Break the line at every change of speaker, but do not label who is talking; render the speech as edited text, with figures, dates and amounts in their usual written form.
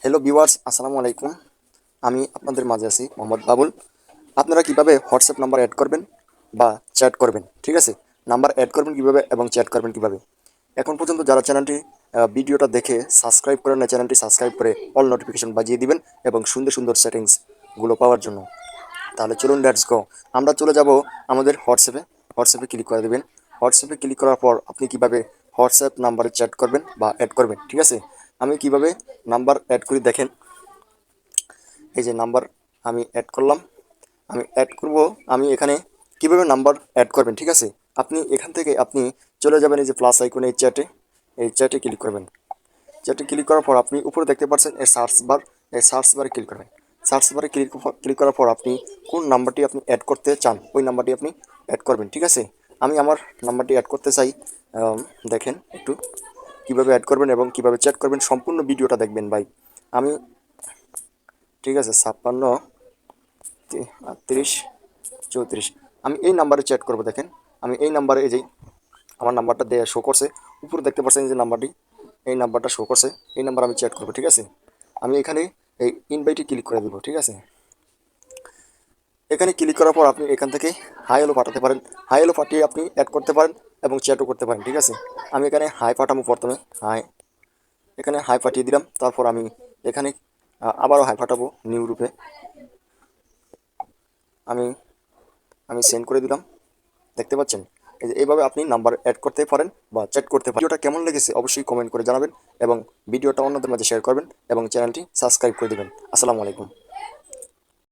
Hello viewers, আসসালামু আলাইকুম। আমি আপনাদের মাঝে আছি মোহাম্মদ বাবুল। আপনারা কিভাবে হোয়াটসঅ্যাপ নাম্বার অ্যাড করবেন বা চ্যাট করবেন, ঠিক আছে? নাম্বার অ্যাড করবেন কিভাবে এবং চ্যাট করবেন কিভাবে? এখন পর্যন্ত যারা চ্যানেলটি ভিডিওটা দেখে সাবস্ক্রাইব করেন না, চ্যানেলটি সাবস্ক্রাইব করে অল নোটিফিকেশন বাজিয়ে দিবেন এবং সুন্দর সুন্দর সেটিংসগুলো পাওয়ার জন্য। তাহলে চলুন, লেটস গো। আমরা চলে যাব আমাদের হোয়াটসঅ্যাপে ক্লিক করে দেবেন। হোয়াটসঅ্যাপে ক্লিক করার পর আপনি কিভাবে হোয়াটসঅ্যাপ নাম্বারে চ্যাট করবেন বা অ্যাড করবেন, ঠিক আছে? আমি কিভাবে নাম্বার অ্যাড করি দেখেন। এই যে নাম্বার আমি অ্যাড করলাম, আমি অ্যাড করব। আমি এখানে কিভাবে নাম্বার অ্যাড করবেন, ঠিক আছে? আপনি এখান থেকে আপনি চলে যাবেন এই যে প্লাস আইকনে, এই চ্যাটে ক্লিক করবেন। চ্যাটে ক্লিক করার পর আপনি উপরে দেখতে পাচ্ছেন এই সার্চ বারে ক্লিক করবেন। সার্চ বারে ক্লিক করার পর আপনি কোন নাম্বারটি আপনি অ্যাড করতে চান ওই নাম্বারটি আপনি অ্যাড করবেন, ঠিক আছে? আমি আমার নাম্বারটি অ্যাড করতে চাই। দেখেন একটু কিভাবে অ্যাড করবেন এবং কিভাবে চ্যাট করবেন, সম্পূর্ণ ভিডিওটা দেখবেন ভাই। আমি, ঠিক আছে, 56 38 34। আমি এই নাম্বারে চ্যাট করব। দেখেন আমি এই নাম্বারে, এই যে আমার নাম্বারটা দেয়া শো করছে, উপরে দেখতে পাচ্ছেন যে নাম্বারটি, এই নাম্বারটা শো করছে, এই নাম্বার আমি চ্যাট করব, ঠিক আছে? আমি এখানে এই ইনভাইটে ক্লিক করে দেবো, ঠিক আছে? এখানে ক্লিক করার পর আপনি এখান থেকে হাই হ্যালো পাঠাতে পারেন। হাই হ্যালো পাঠিয়ে আপনি অ্যাড করতে পারেন এবং চ্যাটও করতে পারেন, ঠিক আছে? আমি এখানে হাই পাঠাবো প্রথমে। এখানে হাই পাঠিয়ে দিলাম। তারপর আমি এখানে আবারও হাই পাঠাবো নিউ রূপে। আমি আমি সেন্ড করে দিলাম। দেখতে পাচ্ছেন? এই যে এইভাবে আপনি নাম্বার অ্যাড করতে পারেন বা চ্যাট করতে পারেন। ভিডিওটা কেমন লেগেছে অবশ্যই কমেন্ট করে জানাবেন এবং ভিডিওটা অন্যদের মাঝে শেয়ার করবেন এবং চ্যানেলটি সাবস্ক্রাইব করে দেবেন। আসসালামু আলাইকুম।